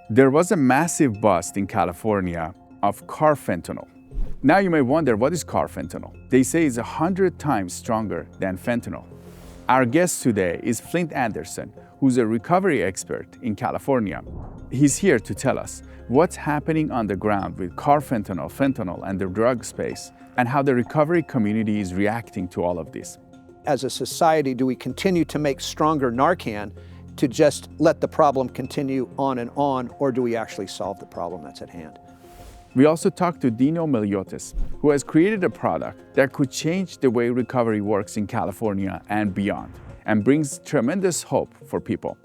There was a massive bust in California of carfentanil. Now you may wonder, what is carfentanil? They say it's 100 times stronger than fentanyl. Our guest today is Flindt Andersen, who's a recovery expert in California. He's here to tell us what's happening on the ground with carfentanil, fentanyl, and the drug space, and how the recovery community is reacting to all of this. As a society, do we continue to make stronger Narcan to just let the problem continue on, or do we actually solve the problem that's at hand? We also talked to Dino Miliotis, who has created a product that could change the way recovery works in California and beyond, and brings tremendous hope for people.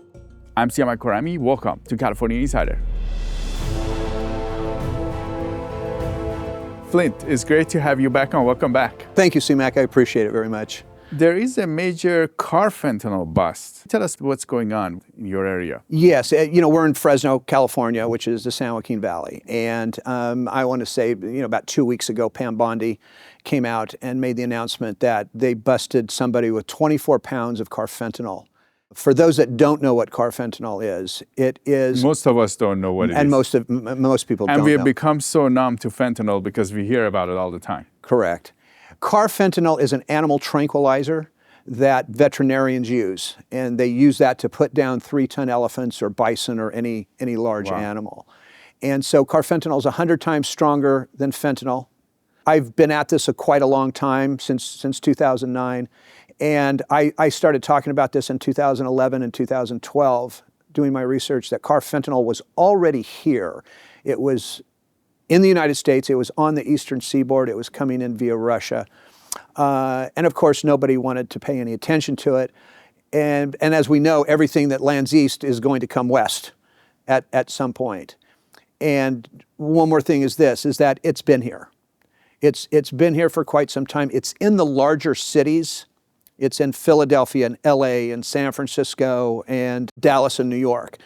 I'm Siamak Korami. Welcome to California Insider. Flindt, it's great to have you back on. Welcome back. Thank you, Siamak. I appreciate it very much. There is a major carfentanil bust. Tell us what's going on in your area. Yes, we're in Fresno, California, which is the San Joaquin Valley. And I want to say, about 2 weeks ago, Pam Bondi came out and made the announcement that they busted somebody with 24 pounds of carfentanil. For those that don't know what carfentanil is, it is... Most of us don't know what it is. And most people don't know. And we have become so numb to fentanyl because we hear about it all the time. Correct. Carfentanil is an animal tranquilizer that veterinarians use, and they use that to put down 3-ton elephants or bison or any large animal. And so carfentanil is 100 times stronger than fentanyl. I've been at this quite a long time, since 2009, and I started talking about this in 2011 and 2012, doing my research that carfentanil was already here. It was in the United States, it was on the eastern seaboard, it was coming in via Russia. And of course, nobody wanted to pay any attention to it. And as we know, everything that lands east is going to come west at some point. And one more thing is that it's been here. It's been here for quite some time. It's in the larger cities. It's in Philadelphia and LA and San Francisco and Dallas and New York.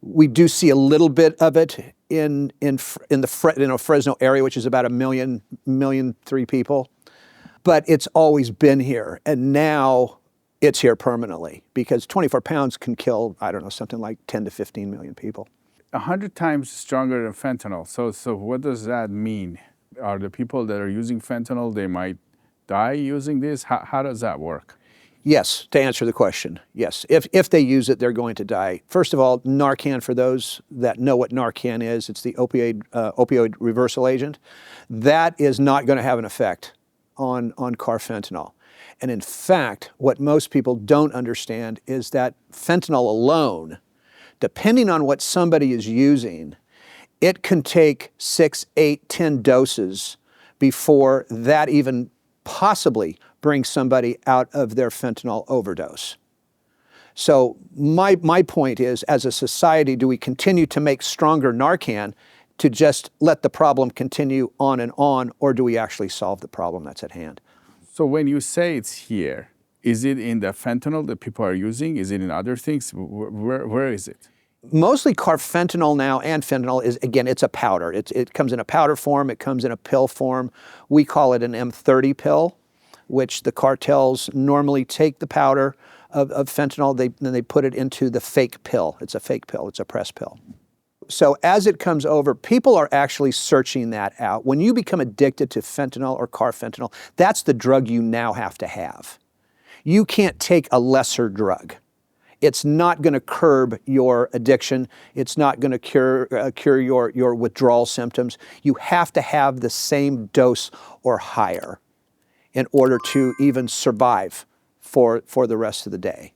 We do see a little bit of it in the Fresno area, which is about 1.3 million people. But it's always been here, and now it's here permanently because 24 pounds can kill, something like 10 to 15 million people. 100 times stronger than fentanyl. So what does that mean? Are the people that are using fentanyl, they might die using this? How does that work? Yes, to answer the question, yes. If they use it, they're going to die. First of all, Narcan, for those that know what Narcan is, it's the opioid reversal agent. That is not going to have an effect on carfentanil. And in fact, what most people don't understand is that fentanyl alone, depending on what somebody is using, it can take 6, 8, 10 doses before that even possibly brings somebody out of their fentanyl overdose. So my point is, as a society, do we continue to make stronger Narcan to just let the problem continue on, or do we actually solve the problem that's at hand? So when you say it's here, is it in the fentanyl that people are using? Is it in other things? Where is it? Mostly carfentanil now and fentanyl is, again, it's a powder. It comes in a powder form, it comes in a pill form. We call it an M30 pill, which the cartels normally take the powder of fentanyl, then they put it into the fake pill. It's a fake pill, it's a press pill. So as it comes over, people are actually searching that out. When you become addicted to fentanyl or carfentanil, that's the drug you now have to have. You can't take a lesser drug. It's not going to curb your addiction. It's not going to cure your withdrawal symptoms. You have to have the same dose or higher in order to even survive for the rest of the day.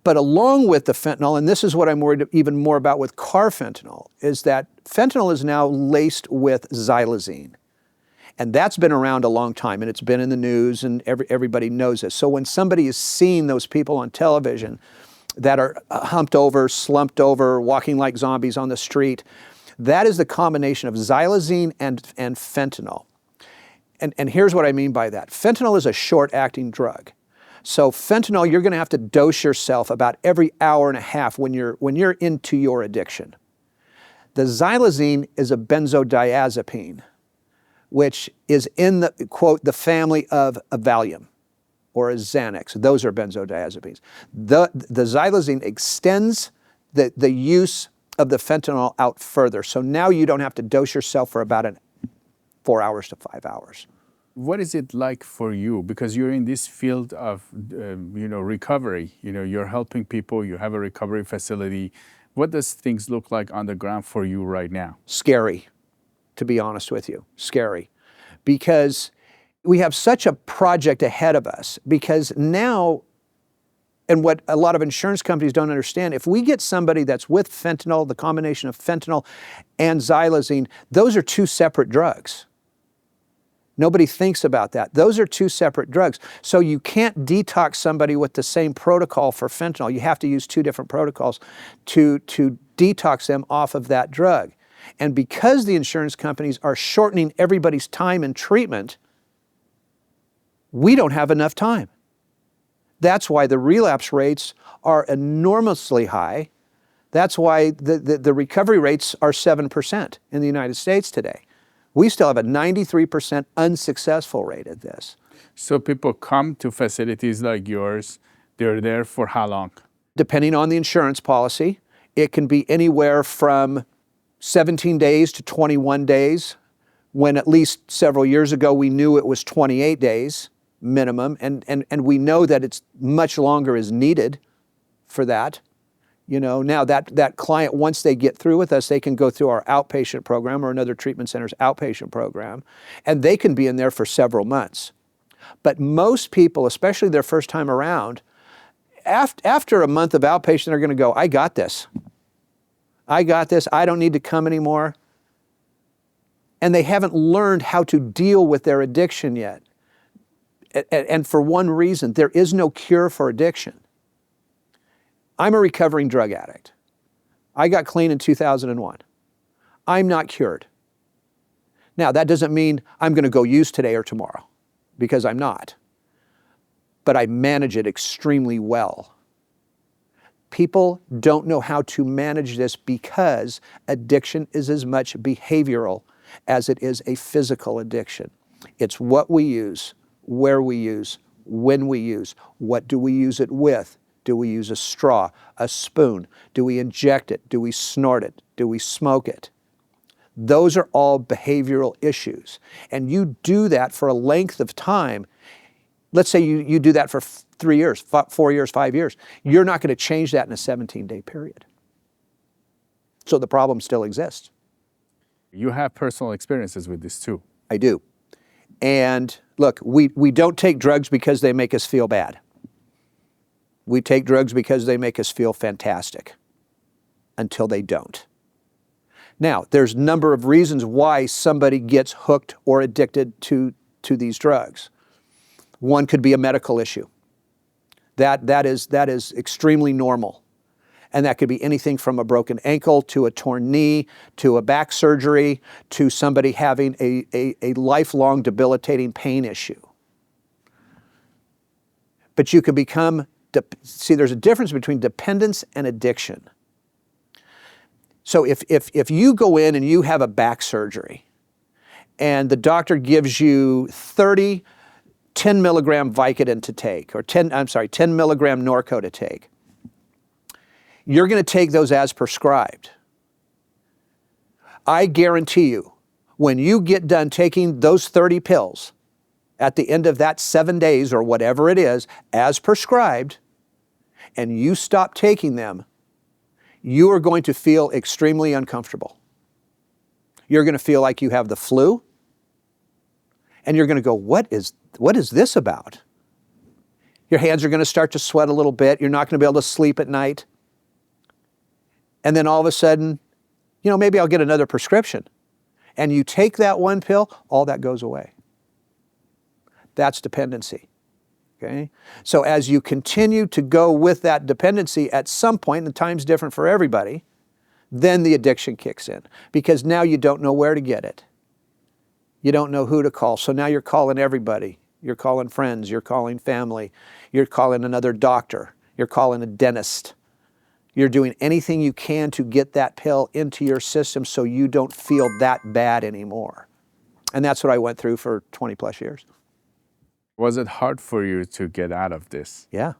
But along with the fentanyl, and this is what I'm worried even more about with carfentanil, is that fentanyl is now laced with xylazine. And that's been around a long time, and it's been in the news, and everybody knows this. So when somebody is seeing those people on television that are humped over, slumped over, walking like zombies on the street, that is the combination of xylazine and fentanyl. And here's what I mean by that. Fentanyl is a short-acting drug. So fentanyl, you're going to have to dose yourself about every hour and a half when you're into your addiction. The xylazine is a benzodiazepine, which is in the, quote, the family of a Valium or a Xanax. Those are benzodiazepines. The xylazine extends the use of the fentanyl out further. So now you don't have to dose yourself for about 4 hours to 5 hours. What is it like for you? Because you're in this field of, recovery. You're helping people. You have a recovery facility. What does things look like on the ground for you right now? Scary, to be honest with you. Scary. Because we have such a project ahead of us. Because now, and what a lot of insurance companies don't understand, if we get somebody that's with fentanyl, the combination of fentanyl and xylazine, those are two separate drugs. Nobody thinks about that. Those are two separate drugs. So you can't detox somebody with the same protocol for fentanyl. You have to use two different protocols to detox them off of that drug. And because the insurance companies are shortening everybody's time in treatment, we don't have enough time. That's why the relapse rates are enormously high. That's why the recovery rates are 7% in the United States today. We still have a 93% unsuccessful rate at this. So people come to facilities like yours, they're there for how long? Depending on the insurance policy, it can be anywhere from 17 days to 21 days, when at least several years ago we knew it was 28 days minimum, and we know that it's much longer is needed for that. Now that client, once they get through with us, they can go through our outpatient program or another treatment center's outpatient program, and they can be in there for several months. But most people, especially their first time around, after a month of outpatient, they're going to go, I got this. I got this. I don't need to come anymore. And they haven't learned how to deal with their addiction yet. And for one reason, there is no cure for addiction. I'm a recovering drug addict. I got clean in 2001. I'm not cured. Now, that doesn't mean I'm going to go use today or tomorrow, because I'm not. But I manage it extremely well. People don't know how to manage this because addiction is as much behavioral as it is a physical addiction. It's what we use, where we use, when we use, what do we use it with? Do we use a straw, a spoon? Do we inject it? Do we snort it? Do we smoke it? Those are all behavioral issues. And you do that for a length of time. Let's say you do that for 3 years, 4 years, 5 years. You're not going to change that in a 17-day period. So the problem still exists. You have personal experiences with this too. I do. And look, we don't take drugs because they make us feel bad. We take drugs because they make us feel fantastic until they don't. Now, there's a number of reasons why somebody gets hooked or addicted to these drugs. One could be a medical issue. That is extremely normal. And that could be anything from a broken ankle to a torn knee to a back surgery to somebody having a lifelong debilitating pain issue. But you can become see, there's a difference between dependence and addiction. So if you go in and you have a back surgery and the doctor gives you 30 10 milligram Vicodin to take, or 10 milligram Norco to take, you're going to take those as prescribed. I guarantee you, when you get done taking those 30 pills, at the end of that 7 days or whatever it is, as prescribed, and you stop taking them, you are going to feel extremely uncomfortable. You're going to feel like you have the flu, and you're going to go, what is this about? Your hands are going to start to sweat a little bit. You're not going to be able to sleep at night. And then all of a sudden, maybe I'll get another prescription. And you take that one pill, all that goes away. That's dependency. Okay? So as you continue to go with that dependency, at some point, and time's different for everybody, then the addiction kicks in. Because now you don't know where to get it. You don't know who to call. So now you're calling everybody. You're calling friends. You're calling family. You're calling another doctor. You're calling a dentist. You're doing anything you can to get that pill into your system so you don't feel that bad anymore. And that's what I went through for 20 plus years. Was it hard for you to get out of this? Yeah,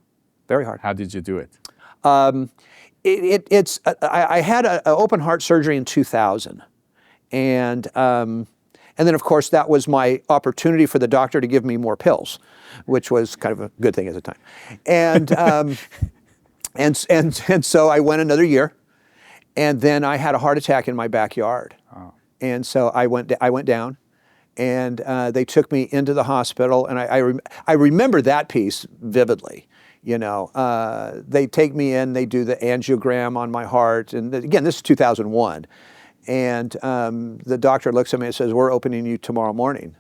very hard. How did you do it? I had an open heart surgery in 2000, and then of course that was my opportunity for the doctor to give me more pills, which was kind of a good thing at the time, and so I went another year, and then I had a heart attack in my backyard, and so I went down, and they took me into the hospital, and I remember that piece vividly. You know, they take me in, they do the angiogram on my heart, and again, this is 2001, and the doctor looks at me and says, "We're opening you tomorrow morning,"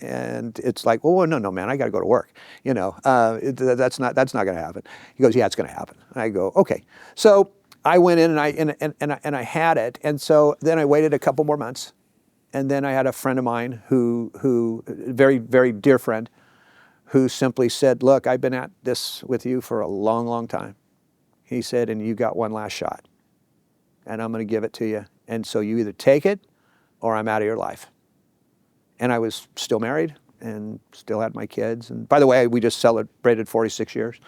and it's like, "Oh no, man, I got to go to work." You know, that's not going to happen. He goes, "Yeah, it's going to happen." And I go, "Okay." So I went in and I had it, and so then I waited a couple more months, and then I had a friend of mine who very, very dear friend, who simply said, "Look, I've been at this with you for a long, long time." He said, "And you got one last shot, and I'm going to give it to you. And so you either take it or I'm out of your life." And I was still married and still had my kids. And by the way, we just celebrated 46 years.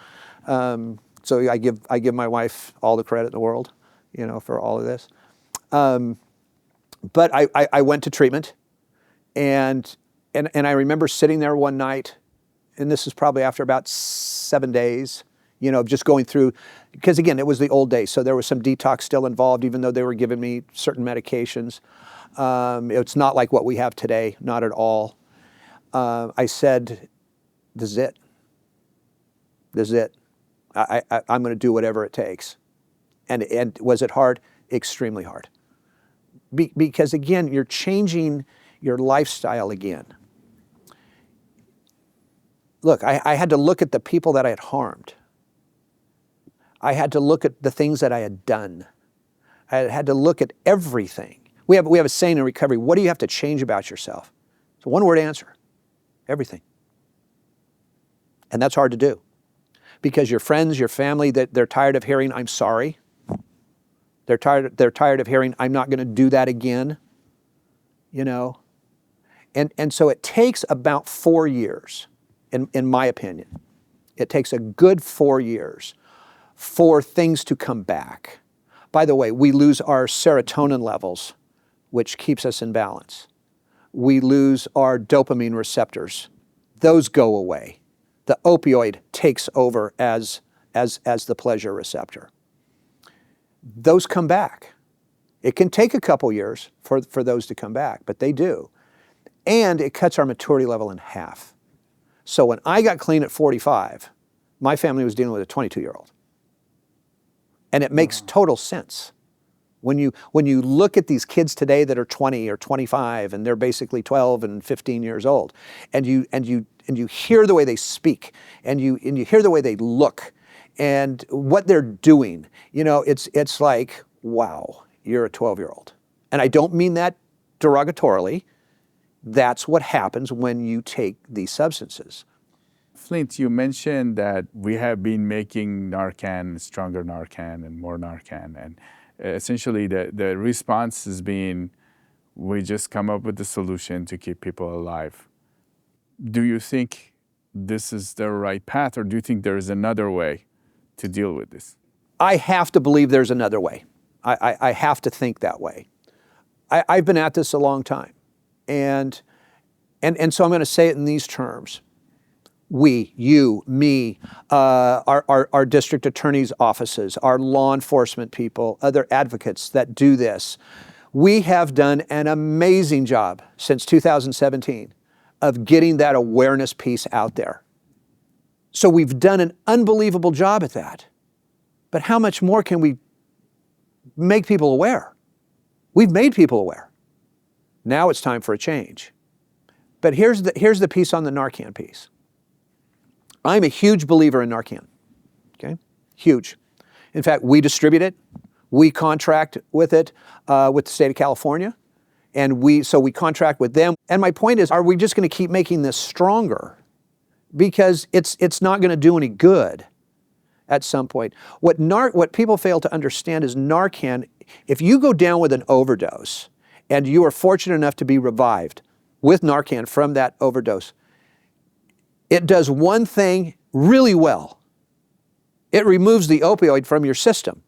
So I give my wife all the credit in the world, you know, for all of this. But I went to treatment, and I remember sitting there one night, and this is probably after about 7 days, you know, just going through, because again, it was the old days, so there was some detox still involved, even though they were giving me certain medications. It's not like what we have today, not at all. I said, "This is it. This is it. I'm going to do whatever it takes." And was it hard? Extremely hard. Because again, you're changing your lifestyle again. Look, I had to look at the people that I had harmed. I had to look at the things that I had done. I had to look at everything. We have a saying in recovery: what do you have to change about yourself? It's a one-word answer: everything. And that's hard to do, because your friends, your family, they're tired of hearing, "I'm sorry." They're tired of hearing, "I'm not going to do that again." You know? And so it takes about 4 years. In my opinion, it takes a good 4 years for things to come back. By the way, we lose our serotonin levels, which keeps us in balance. We lose our dopamine receptors. Those go away. The opioid takes over as the pleasure receptor. Those come back. It can take a couple years for those to come back, but they do. And it cuts our maturity level in half. So when I got clean at 45, my family was dealing with a 22-year-old. And it makes total sense. When you look at these kids today that are 20 or 25, and they're basically 12 and 15 years old, and you hear the way they speak, and you hear the way they look, and what they're doing, you know, it's like, wow, you're a 12-year-old. And I don't mean that derogatorily. That's what happens when you take these substances. Flindt, you mentioned that we have been making Narcan, stronger Narcan and more Narcan, and essentially the response has been, we just come up with the solution to keep people alive. Do you think this is the right path, or do you think there is another way to deal with this? I have to believe there's another way. I have to think that way. I've been at this a long time. And so I'm going to say it in these terms. We, you, me, our district attorney's offices, our law enforcement people, other advocates that do this, we have done an amazing job since 2017 of getting that awareness piece out there. So we've done an unbelievable job at that. But how much more can we make people aware? We've made people aware. Now it's time for a change. But here's the piece on the Narcan piece. I'm a huge believer in Narcan, okay? Huge. In fact, we distribute it. We contract with it with the state of California. And so we contract with them. And my point is, are we just going to keep making this stronger? Because it's not going to do any good at some point. What people fail to understand is Narcan, if you go down with an overdose and you are fortunate enough to be revived with Narcan from that overdose, it does one thing really well. It removes the opioid from your system.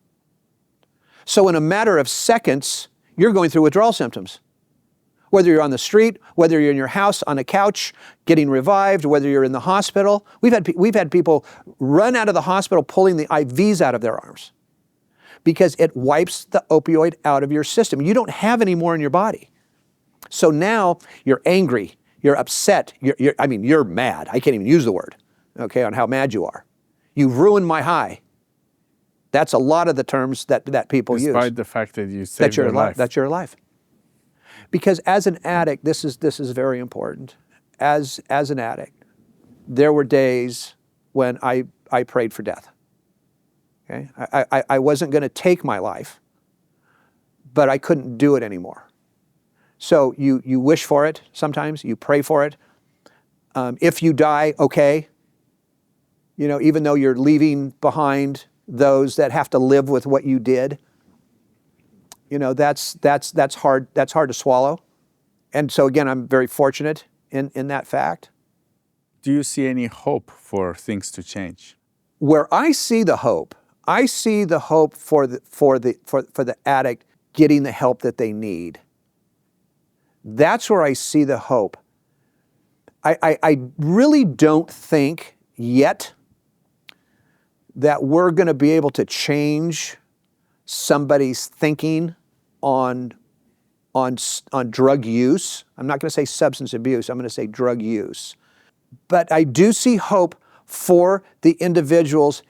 So in a matter of seconds, you're going through withdrawal symptoms. Whether you're on the street, whether you're in your house on a couch getting revived, whether you're in the hospital. We've had people run out of the hospital pulling the IVs out of their arms because it wipes the opioid out of your system. You don't have any more in your body. So now you're angry, you're upset, you're mad. I can't even use the word, okay, on how mad you are. You've ruined my high. That's a lot of the terms that people use. Despite the fact that you saved their life. That you're alive. Because as an addict, this is very important. As an addict, there were days when I prayed for death. Okay? I wasn't going to take my life, but I couldn't do it anymore. So you wish for it sometimes, you pray for it. If you die, okay. You know, even though you're leaving behind those that have to live with what you did, you know, that's hard to swallow. And so again, I'm very fortunate in that fact. Do you see any hope for things to change? Where I see the hope for the addict getting the help that they need. That's where I see the hope. I really don't think yet that we're going to be able to change somebody's thinking on drug use. I'm not going to say substance abuse, I'm going to say drug use. But I do see hope for the individuals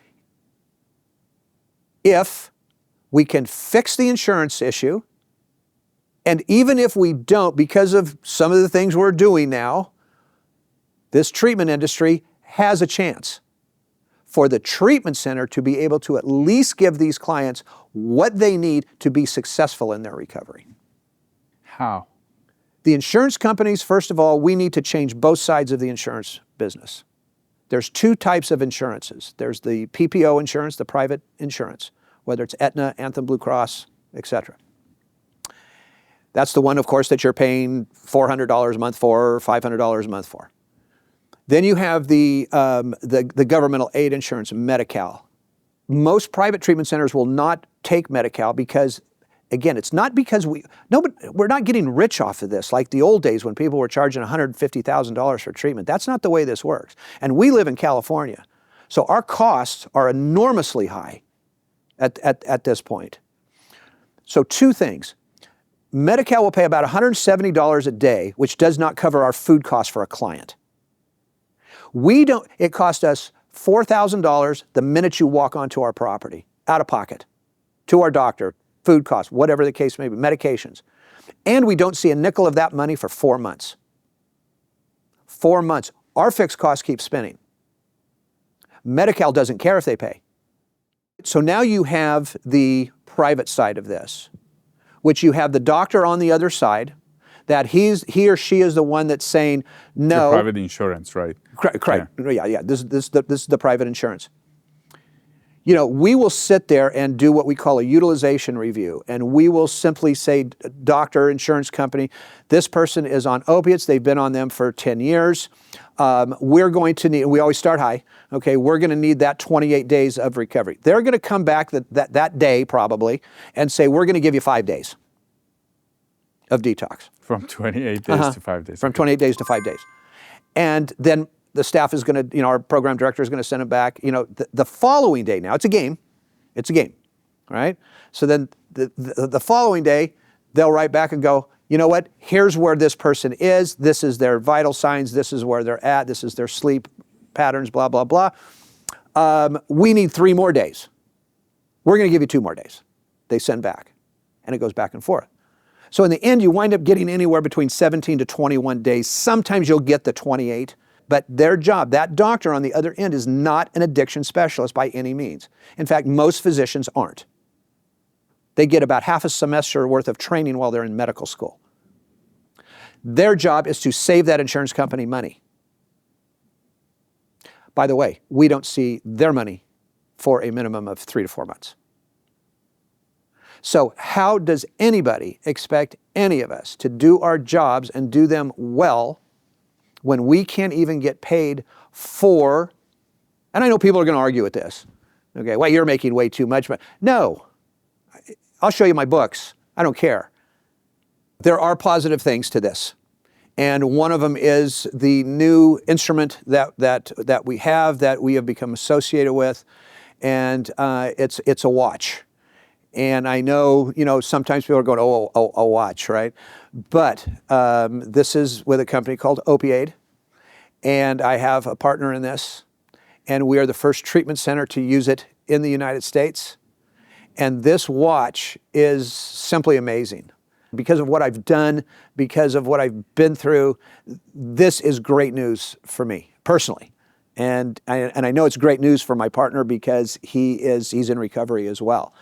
if we can fix the insurance issue. And even if we don't, because of some of the things we're doing now, this treatment industry has a chance for the treatment center to be able to at least give these clients what they need to be successful in their recovery. How? The insurance companies, first of all, we need to change both sides of the insurance business. There's two types of insurances. There's the PPO insurance, the private insurance, whether it's Aetna, Anthem Blue Cross, etc. That's the one, of course, that you're paying $400 a month for, or $500 a month for. Then you have the governmental aid insurance, Medi-Cal. Most private treatment centers will not take Medi-Cal because, again, it's not because we're not getting rich off of this like the old days when people were charging $150,000 for treatment. That's not the way this works. And we live in California, so our costs are enormously high at this point. So two things. Medi-Cal will pay about $170 a day, which does not cover our food costs for a client. It cost us $4,000 the minute you walk onto our property, out of pocket, to our doctor, food costs, whatever the case may be, medications. And we don't see a nickel of that money for 4 months. 4 months. Our fixed costs keep spinning. Medi-Cal doesn't care if they pay. So now you have the private side of this, which you have the doctor on the other side, that he or she is the one that's saying no. The private insurance, right? Correct. Yeah. This is the private insurance. You know, we will sit there and do what we call a utilization review, and we will simply say, doctor, insurance company, this person is on opiates. They've been on them for 10 years. We're going to need, we always start high, okay, we're going to need that 28 days of recovery. They're going to come back that day probably and say, we're going to give you 5 days of detox. From 28 days to 5 days. From 28 days to 5 days. And then the staff is going to, our program director is going to send them back, the following day. Now, it's a game, all right? So then the following day, they'll write back and go, you know what, here's where this person is, this is their vital signs, this is where they're at, this is their sleep patterns, blah, blah, blah. We need 3 more days. We're going to give you 2 more days. They send back, and it goes back and forth. So in the end, you wind up getting anywhere between 17 to 21 days. Sometimes you'll get the 28, but their job, that doctor on the other end, is not an addiction specialist by any means. In fact, most physicians aren't. They get about half a semester worth of training while they're in medical school. Their job is to save that insurance company money. By the way, we don't see their money for a minimum of 3 to 4 months. So how does anybody expect any of us to do our jobs and do them well when we can't even get paid for, and I know people are going to argue with this, okay, well, you're making way too much, but no. I'll show you my books. I don't care. There are positive things to this. And one of them is the new instrument that we have become associated with, and it's a watch. And I know, sometimes people are going, oh, a watch, right? But this is with a company called Opioid, and I have a partner in this, and we are the first treatment center to use it in the United States. And this watch is simply amazing. Because of what I've done, because of what I've been through, this is great news for me personally. And I know it's great news for my partner because he's in recovery as well.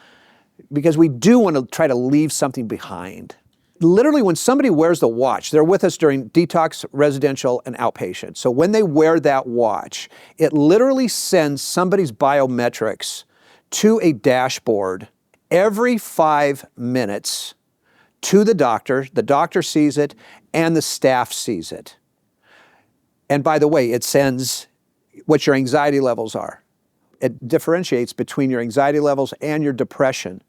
Because we do want to try to leave something behind. Literally, when somebody wears the watch, they're with us during detox, residential, and outpatient. So when they wear that watch, it literally sends somebody's biometrics to a dashboard every 5 minutes to the doctor sees it, and the staff sees it. And by the way, it sends what your anxiety levels are. It differentiates between your anxiety levels and your depression.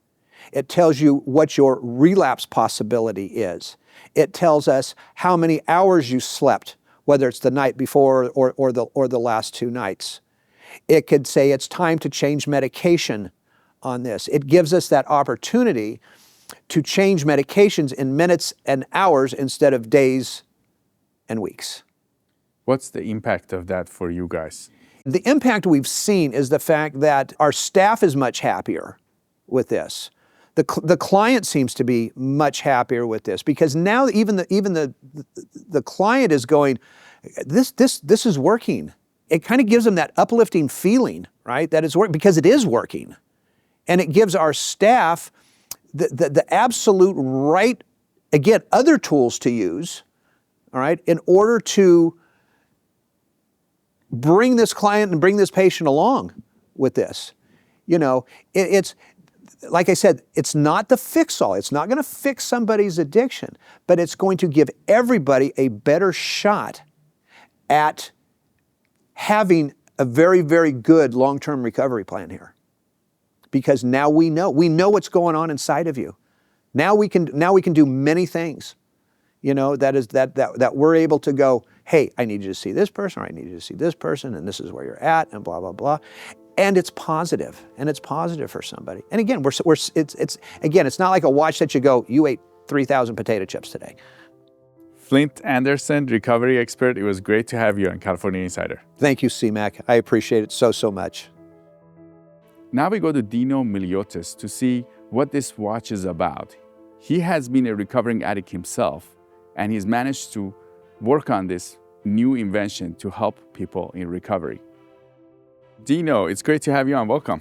It tells you what your relapse possibility is. It tells us how many hours you slept, whether it's the night before or the last 2 nights. It could say it's time to change medication on this. It gives us that opportunity to change medications in minutes and hours instead of days and weeks. What's the impact of that for you guys? The impact we've seen is the fact that our staff is much happier with this. The client seems to be much happier with this because now even the client is going, this is working. It kind of gives them that uplifting feeling, right? That it's working because it is working. And it gives our staff the absolute right, again, other tools to use, all right, in order to bring this client and bring this patient along with this. It's, like I said, it's not the fix-all. It's not going to fix somebody's addiction, but it's going to give everybody a better shot at having a very, very good long-term recovery plan here. Because now we know what's going on inside of you. Now we can do many things, that we're able to go, hey, I need you to see this person, or I need you to see this person, and this is where you're at, and blah, blah, blah. And it's positive, for somebody. And again, it's not like a watch that you go, you ate 3,000 potato chips today. Flindt Andersen, recovery expert, it was great to have you on California Insider. Thank you, C-Mac. I appreciate it so much. Now we go to Dino Miliotis to see what this watch is about. He has been a recovering addict himself, and he's managed to work on this new invention to help people in recovery. Dino, it's great to have you on. Welcome.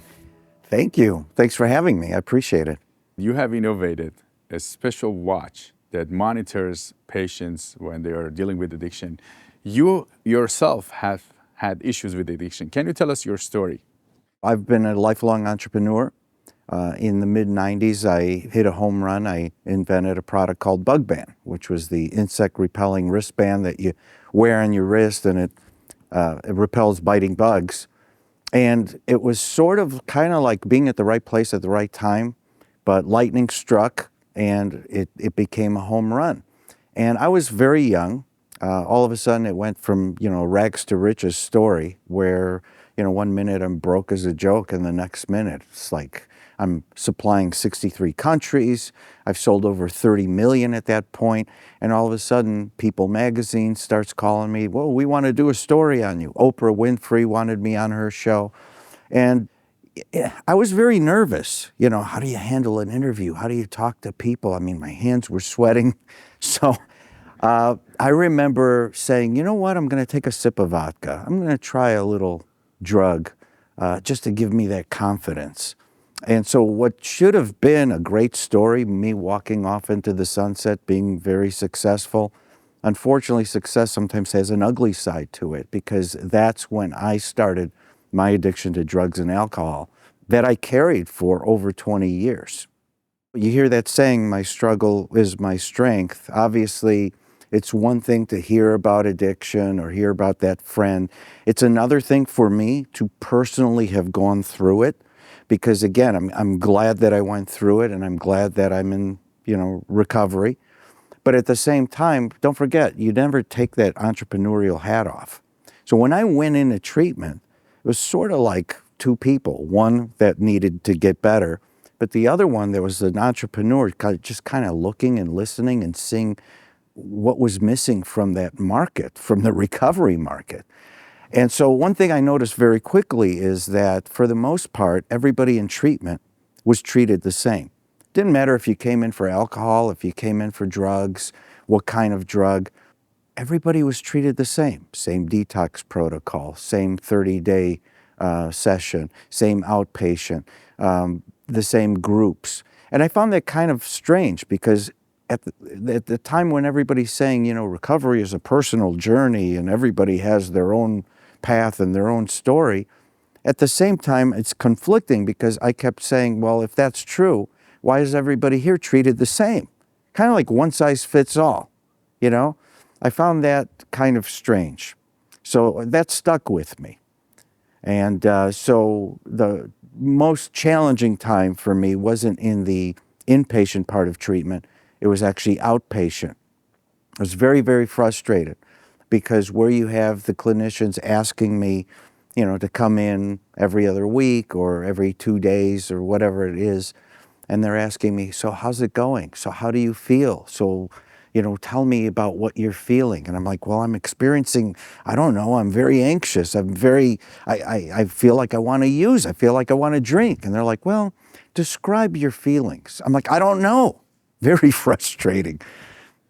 Thank you. Thanks for having me. I appreciate it. You have innovated a special watch that monitors patients when they are dealing with addiction. You yourself have had issues with addiction. Can you tell us your story? I've been a lifelong entrepreneur. In the mid-90s, I hit a home run. I invented a product called Bug Band, which was the insect-repelling wristband that you wear on your wrist, and it repels biting bugs. And it was sort of kind of like being at the right place at the right time, but lightning struck, and it became a home run. And I was very young. All of a sudden, it went from, rags to riches story, where, one minute I'm broke as a joke, and the next minute it's like I'm supplying 63 countries. I've sold over 30 million at that point. And all of a sudden, People magazine starts calling me, well, we want to do a story on you. Oprah Winfrey wanted me on her show. And I was very nervous. How do you handle an interview? How do you talk to people? I mean, my hands were sweating. So I remember saying, you know what? I'm going to take a sip of vodka. I'm going to try a little drug just to give me that confidence. And so what should have been a great story, me walking off into the sunset, being very successful, unfortunately, success sometimes has an ugly side to it, because that's when I started my addiction to drugs and alcohol that I carried for over 20 years. You hear that saying, my struggle is my strength. Obviously, it's one thing to hear about addiction or hear about that friend. It's another thing for me to personally have gone through it, because again, I'm glad that I went through it, and I'm glad that I'm in, recovery. But at the same time, don't forget, you never take that entrepreneurial hat off. So when I went into treatment, it was sort of like two people, one that needed to get better, but the other one that was an entrepreneur, just kind of looking and listening and seeing what was missing from that market, from the recovery market. And so one thing I noticed very quickly is that for the most part, everybody in treatment was treated the same. Didn't matter if you came in for alcohol, if you came in for drugs, what kind of drug. Everybody was treated the same. Same detox protocol, same 30-day session, same outpatient, the same groups. And I found that kind of strange because at the time when everybody's saying, recovery is a personal journey and everybody has their own path and their own story, at the same time, it's conflicting because I kept saying, well, if that's true, why is everybody here treated the same? Kind of like one size fits all, I found that kind of strange. So that stuck with me. And so the most challenging time for me wasn't in the inpatient part of treatment. It was actually outpatient. I was very, very frustrated because where you have the clinicians asking me, to come in every other week or every 2 days or whatever it is, and they're asking me, so how's it going? So how do you feel? So, tell me about what you're feeling. And I'm like, well, I'm experiencing, I don't know, I'm very anxious. I feel like I want to use, I feel like I want to drink. And they're like, well, describe your feelings. I'm like, I don't know. Very frustrating.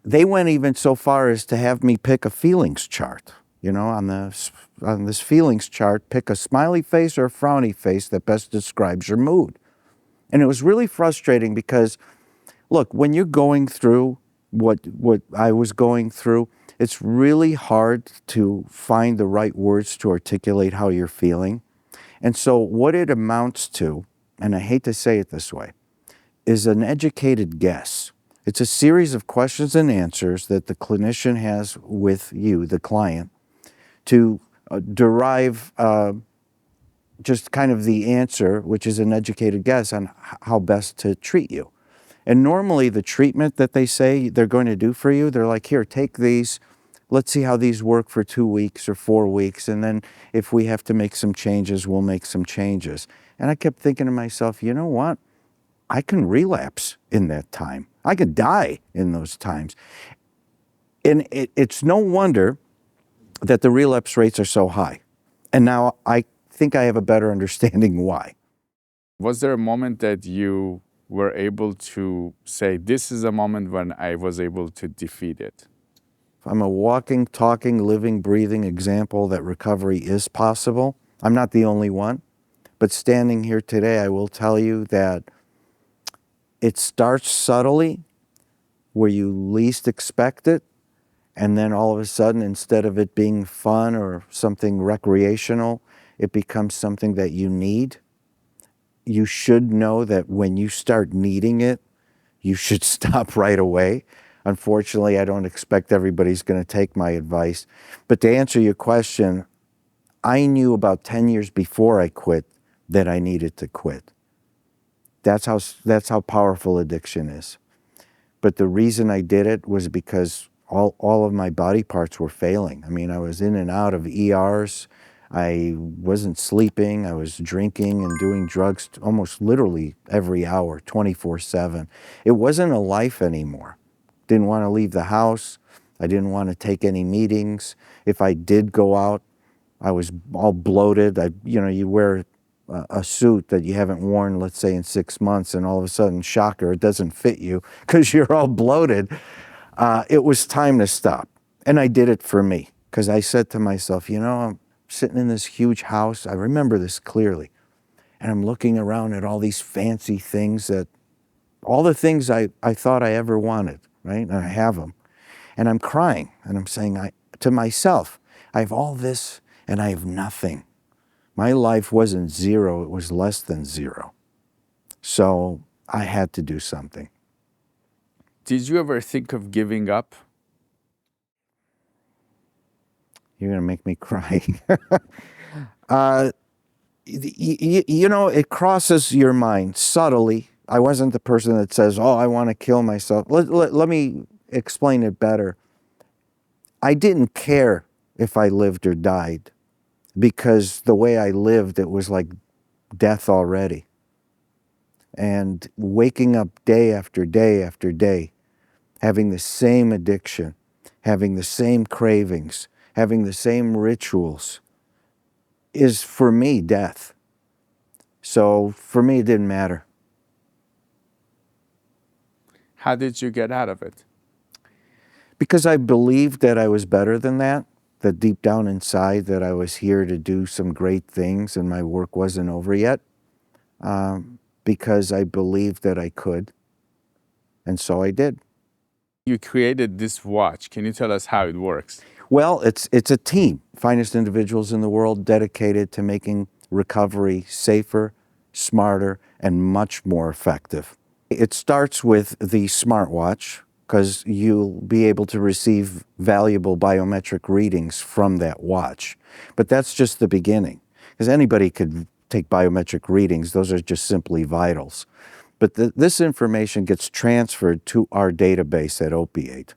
They went even so far as to have me pick a feelings chart. On this feelings chart, pick a smiley face or a frowny face that best describes your mood. And it was really frustrating because, look, when you're going through what I was going through, it's really hard to find the right words to articulate how you're feeling. And so what it amounts to, and I hate to say it this way, is an educated guess. It's a series of questions and answers that the clinician has with you, the client, to derive just kind of the answer, which is an educated guess on how best to treat you. And normally the treatment that they say they're going to do for you, they're like, here, take these, let's see how these work for 2 weeks or 4 weeks, and then if we have to make some changes, we'll make some changes. And I kept thinking to myself, you know what? I can relapse in that time. I could die in those times. And it's no wonder that the relapse rates are so high. And now I think I have a better understanding why. Was there a moment that you were able to say, this is a moment when I was able to defeat it? I'm a walking, talking, living, breathing example that recovery is possible. I'm not the only one, but standing here today, I will tell you that it starts subtly where you least expect it, and then all of a sudden, instead of it being fun or something recreational, it becomes something that you need. You should know that when you start needing it, you should stop right away. Unfortunately, I don't expect everybody's going to take my advice. But to answer your question, I knew about 10 years before I quit that I needed to quit. That's how powerful addiction is. But the reason I did it was because all of my body parts were failing. I mean, I was in and out of ERs. I wasn't sleeping. I was drinking and doing drugs almost literally every hour, 24/7. It wasn't a life anymore. Didn't want to leave the house. I didn't want to take any meetings. If I did go out, I was all bloated. You wear a suit that you haven't worn, let's say, in 6 months, and all of a sudden, shocker, it doesn't fit you because you're all bloated. It was time to stop. And I did it for me because I said to myself, I'm sitting in this huge house. I remember this clearly. And I'm looking around at all these fancy things all the things I thought I ever wanted, right? And I have them. And I'm crying and I'm saying to myself, I have all this and I have nothing. My life wasn't zero, it was less than zero. So I had to do something. Did you ever think of giving up? You're gonna make me cry. You know, it crosses your mind subtly. I wasn't the person that says, oh, I want to kill myself. Let me explain it better. I didn't care if I lived or died, because the way I lived, it was like death already. And waking up day after day after day, having the same addiction, having the same cravings, having the same rituals, is for me death. So for me, it didn't matter. How did you get out of it? Because I believed that I was better than that deep down inside that I was here to do some great things and my work wasn't over yet, because I believed that I could, and so I did. You created this watch. Can you tell us how it works? Well, it's a team, finest individuals in the world dedicated to making recovery safer, smarter, and much more effective. It starts with the Smartwatch, because you'll be able to receive valuable biometric readings from that watch. But that's just the beginning, because anybody could take biometric readings. Those are just simply vitals. But this information gets transferred to our database at Opioid.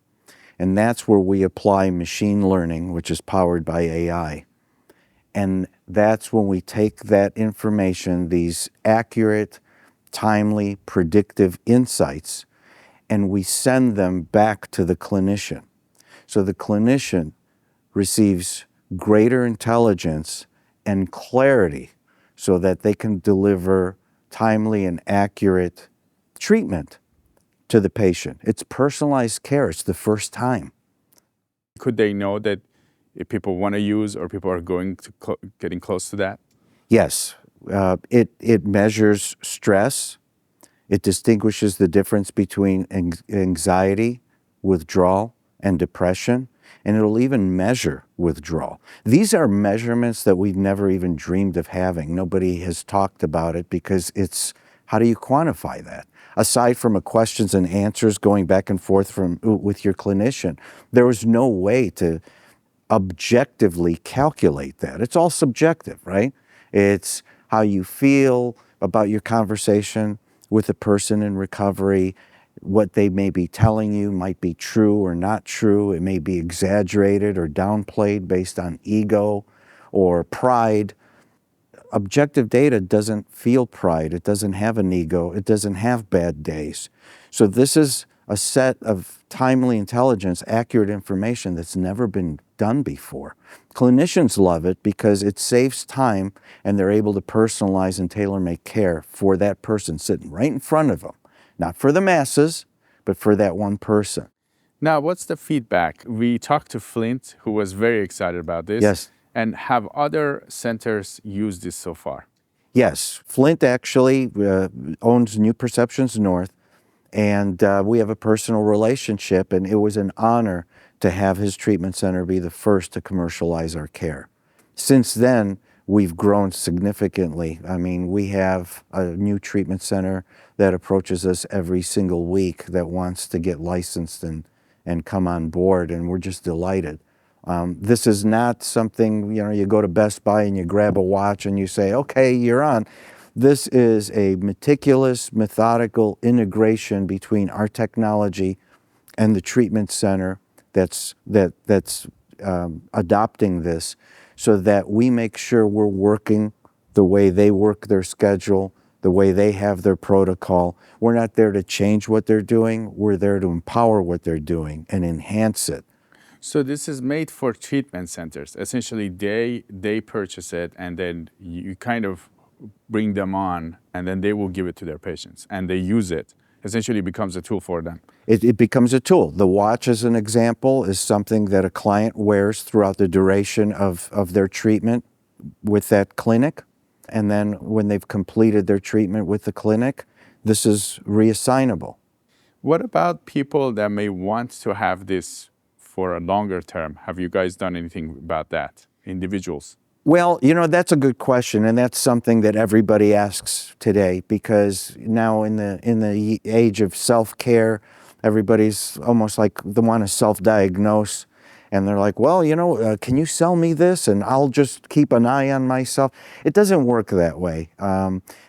And that's where we apply machine learning, which is powered by AI. And that's when we take that information, these accurate, timely, predictive insights, and we send them back to the clinician. So the clinician receives greater intelligence and clarity so that they can deliver timely and accurate treatment to the patient. It's personalized care. It's the first time. Could they know that if people want to use or people are going to getting close to that? Yes, it measures stress. It distinguishes the difference between anxiety, withdrawal, and depression, and it'll even measure withdrawal. These are measurements that we've never even dreamed of having. Nobody has talked about it because it's, how do you quantify that? Aside from a questions and answers going back and forth with your clinician, there was no way to objectively calculate that. It's all subjective, right? It's how you feel about your conversation with a person in recovery. What they may be telling you might be true or not true. It may be exaggerated or downplayed based on ego or pride. Objective data doesn't feel pride. It doesn't have an ego. It doesn't have bad days. So this is a set of timely intelligence, accurate information that's never been done before. Clinicians love it because it saves time and they're able to personalize and tailor-make care for that person sitting right in front of them. Not for the masses, but for that one person. Now, what's the feedback? We talked to Flindt, who was very excited about this. Yes. And have other centers used this so far? Yes. Flindt actually owns New Perceptions North, and we have a personal relationship, and it was an honor to have his treatment center be the first to commercialize our care. Since then, we've grown significantly. I mean, we have a new treatment center that approaches us every single week that wants to get licensed and come on board, and we're just delighted. This is not something, you go to Best Buy and you grab a watch and you say, okay, you're on. This is a meticulous, methodical integration between our technology and the treatment center that's adopting this, so that we make sure we're working the way they work their schedule, the way they have their protocol. We're not there to change what they're doing. We're there to empower what they're doing and enhance it. So this is made for treatment centers. Essentially, they purchase it, and then you kind of bring them on, and then they will give it to their patients, and they use it. Essentially, it becomes a tool for them. It becomes a tool. The watch, as an example, is something that a client wears throughout the duration of their treatment with that clinic. And then when they've completed their treatment with the clinic, this is reassignable. What about people that may want to have this for a longer term? Have you guys done anything about that? Individuals? Well, that's a good question, and that's something that everybody asks today, because now in the age of self-care, everybody's almost like they want to self-diagnose, And they're like, well, can you sell me this and I'll just keep an eye on myself? It doesn't work that way.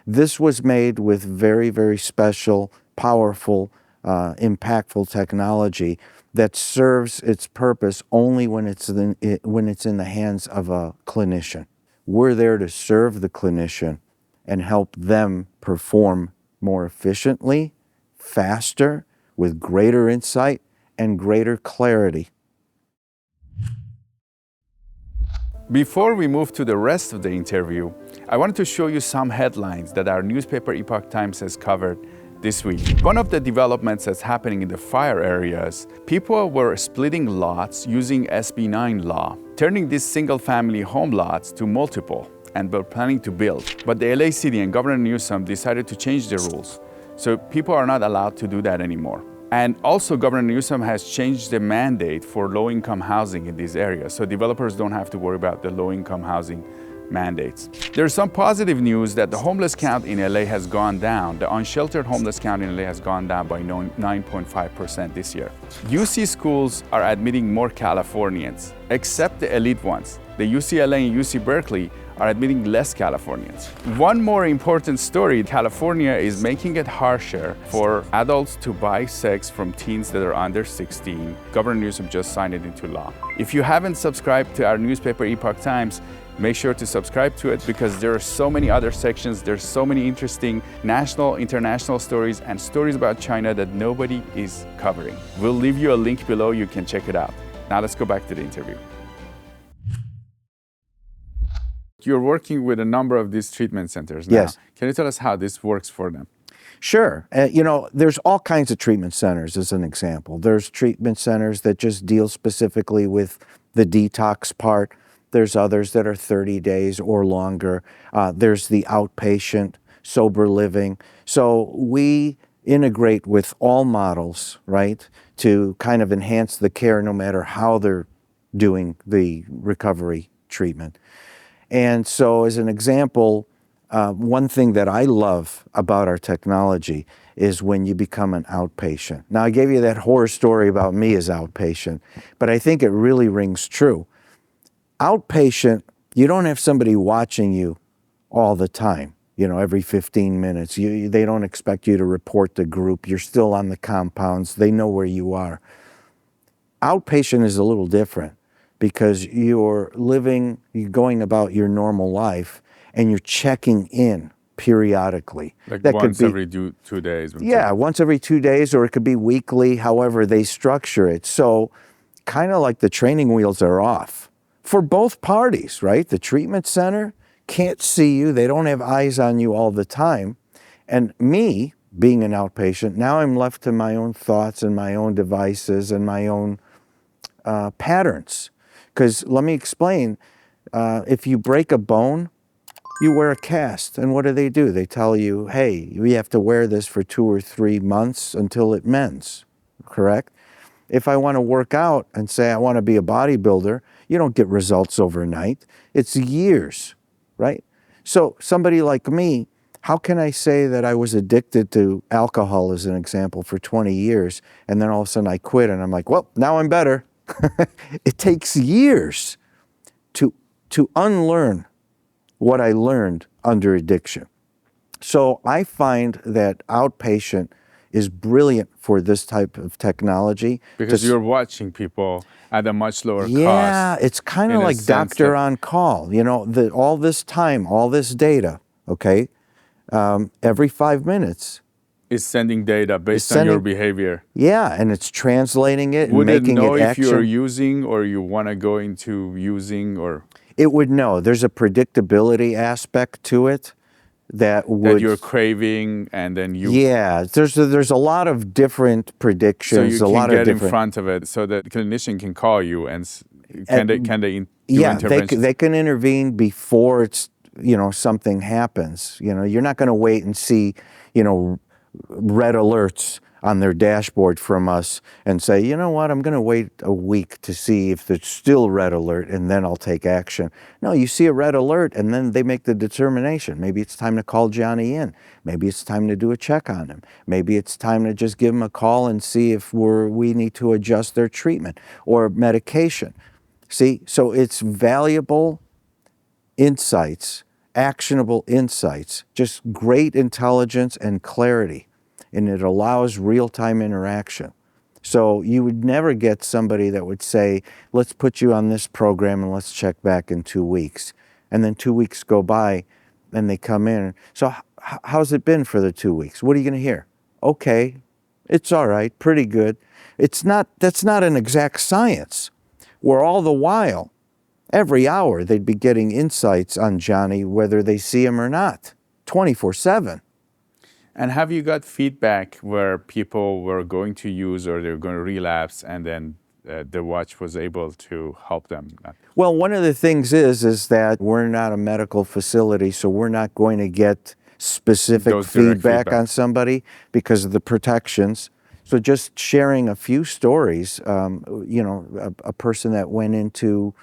This was made with very, very special, powerful, impactful technology that serves its purpose only when it's in the hands of a clinician. We're there to serve the clinician and help them perform more efficiently, faster, with greater insight and greater clarity. Before we move to the rest of the interview, I wanted to show you some headlines that our newspaper Epoch Times has covered this week. One of the developments that's happening in the fire areas, people were splitting lots using SB 9 law, turning these single-family home lots to multiple, and were planning to build. But the LA City and Governor Newsom decided to change the rules, so people are not allowed to do that anymore. And also, Governor Newsom has changed the mandate for low-income housing in these areas, so developers don't have to worry about the low-income housing mandates. There's some positive news that the homeless count in LA has gone down. The unsheltered homeless count in LA has gone down by 9.5% this year. UC schools are admitting more Californians, except the elite ones. The UCLA and UC Berkeley are admitting less Californians. One more important story, California is making it harsher for adults to buy sex from teens that are under 16. Governor Newsom just signed it into law. If you haven't subscribed to our newspaper Epoch Times, make sure to subscribe to it because there are so many other sections, there's so many interesting national, international stories and stories about China that nobody is covering. We'll leave you a link below, you can check it out. Now let's go back to the interview. You're working with a number of these treatment centers now. Yes. Can you tell us how this works for them? Sure. There's all kinds of treatment centers as an example. There's treatment centers that just deal specifically with the detox part. There's others that are 30 days or longer. There's the outpatient, sober living. So we integrate with all models, right, to kind of enhance the care no matter how they're doing the recovery treatment. And so as an example, one thing that I love about our technology is when you become an outpatient. Now, I gave you that horror story about me as outpatient, but I think it really rings true. Outpatient, you don't have somebody watching you all the time, every 15 minutes. They don't expect you to report the group. You're still on the compounds. They know where you are. Outpatient is a little different because you're going about your normal life and you're checking in periodically. Like that once could be, every 2 days? Yeah, once every 2 days, or it could be weekly, however they structure it. So kind of like the training wheels are off for both parties, right? The treatment center can't see you. They don't have eyes on you all the time. And me, being an outpatient, now I'm left to my own thoughts and my own devices and my own patterns. Because let me explain, if you break a bone, you wear a cast. And what do? They tell you, hey, we have to wear this for 2 or 3 months until it mends, correct? If I want to work out and say I want to be a bodybuilder, you don't get results overnight. It's years, right? So somebody like me, how can I say that I was addicted to alcohol, as an example, for 20 years, and then all of a sudden I quit and I'm like, well, now I'm better. It takes years to unlearn what I learned under addiction. So I find that outpatient is brilliant for this type of technology. Because you're watching people at a much lower cost. Yeah, it's kind of like doctor on call. All this time, all this data, okay, every 5 minutes. Is sending data based on your behavior. Yeah, and it's translating it and making it action. Would it know if you're using or you want to go into using or? It would know. There's a predictability aspect to it that you're craving, and then you. Yeah, there's a lot of different predictions. So you can get in front of it, so that the clinician can call you and can they do interventions? they can intervene before it's something happens. You're not going to wait and see red alerts on their dashboard from us and say, you know what, I'm going to wait a week to see if there's still red alert and then I'll take action. No, you see a red alert and then they make the determination. Maybe it's time to call Johnny in. Maybe it's time to do a check on him. Maybe it's time to just give him a call and see if we need to adjust their treatment or medication. See, so it's valuable insights, actionable insights, just great intelligence and clarity. And it allows real-time interaction. So you would never get somebody that would say, let's put you on this program and let's check back in 2 weeks. And then 2 weeks go by and they come in. So how's it been for the 2 weeks? What are you going to hear? Okay, it's all right, pretty good. That's not an exact science. Where all the while, every hour they'd be getting insights on Johnny, whether they see him or not, 24/7. And have you got feedback where people were going to use or they're going to relapse and then the watch was able to help them? Well, one of the things is that we're not a medical facility, so we're not going to get specific feedback on somebody because of the protections. So just sharing a few stories, a person that went into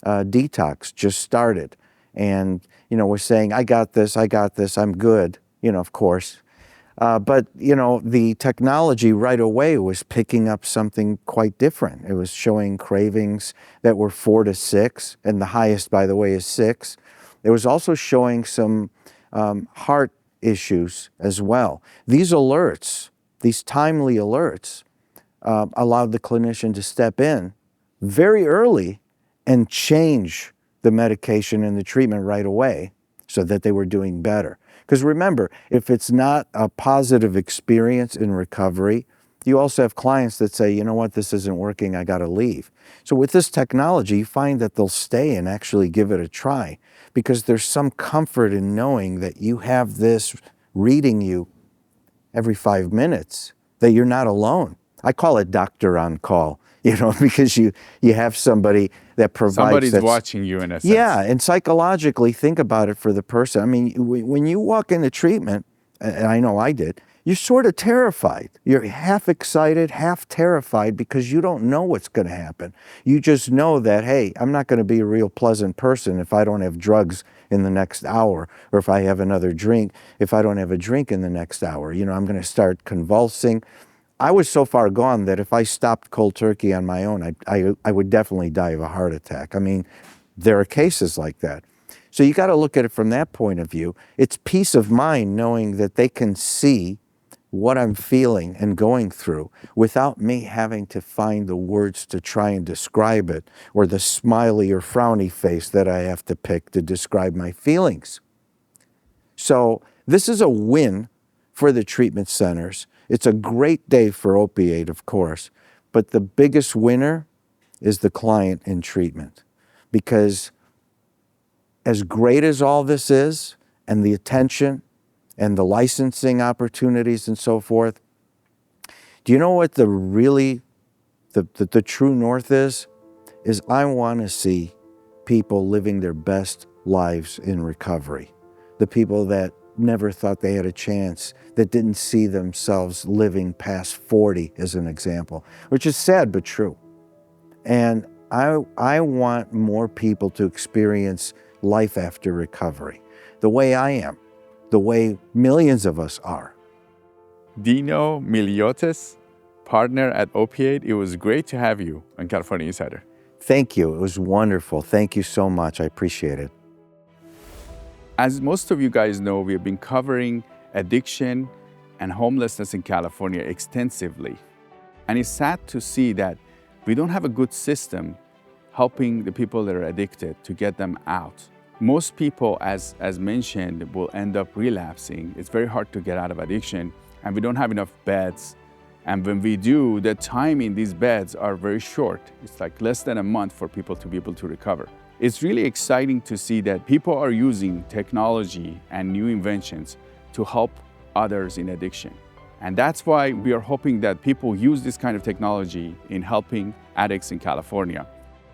detox just started and, was saying, I got this, I'm good, of course. But the technology right away was picking up something quite different. It was showing cravings that were 4 to 6, and the highest, by the way, is 6. It was also showing some heart issues as well. These alerts, these timely alerts, allowed the clinician to step in very early and change the medication and the treatment right away so that they were doing better. Because remember, if it's not a positive experience in recovery, you also have clients that say, you know what, this isn't working, I got to leave. So with this technology, you find that they'll stay and actually give it a try because there's some comfort in knowing that you have this reading you every 5 minutes, that you're not alone. I call it doctor on call, because you have somebody that provides. Somebody's watching you in a sense. Yeah, and psychologically, think about it for the person. I mean, when you walk into treatment, and I know I did, you're sort of terrified. You're half excited, half terrified because you don't know what's going to happen. You just know that, hey, I'm not going to be a real pleasant person if I don't have drugs in the next hour, or if I have another drink, if I don't have a drink in the next hour. I'm going to start convulsing. I was so far gone that if I stopped cold turkey on my own, I would definitely die of a heart attack. I mean, there are cases like that. So you got to look at it from that point of view. It's peace of mind knowing that they can see what I'm feeling and going through without me having to find the words to try and describe it, or the smiley or frowny face that I have to pick to describe my feelings. So this is a win for the treatment centers. It's a great day for opioid, of course, but the biggest winner is the client in treatment. Because as great as all this is, and the attention, and the licensing opportunities and so forth, do you know what the true north is? Is I want to see people living their best lives in recovery. The people that never thought they had a chance, that didn't see themselves living past 40, as an example, which is sad but true. And I want more people to experience life after recovery, the way I am, the way millions of us are. Dino Miliotis, partner at Opioid, it was great to have you on California Insider. Thank you. It was wonderful. Thank you so much. I appreciate it. As most of you guys know, we have been covering addiction and homelessness in California extensively. And it's sad to see that we don't have a good system helping the people that are addicted to get them out. Most people, as mentioned, will end up relapsing. It's very hard to get out of addiction, and we don't have enough beds. And when we do, the time in these beds are very short. It's like less than a month for people to be able to recover. It's really exciting to see that people are using technology and new inventions to help others in addiction. And that's why we are hoping that people use this kind of technology in helping addicts in California.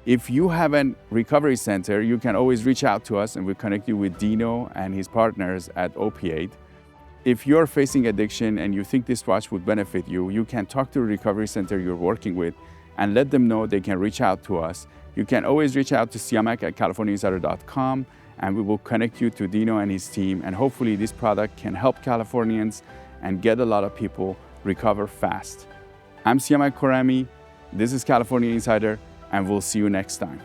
If you have a recovery center, you can always reach out to us and we'll connect you with Dino and his partners at Opioid. If you're facing addiction and you think this watch would benefit you, you can talk to the recovery center you're working with and let them know they can reach out to us. You can always reach out to siamak@californiainsider.com and we will connect you to Dino and his team, and hopefully this product can help Californians and get a lot of people recover fast. I'm Siamak Khorrami, this is California Insider, and we'll see you next time.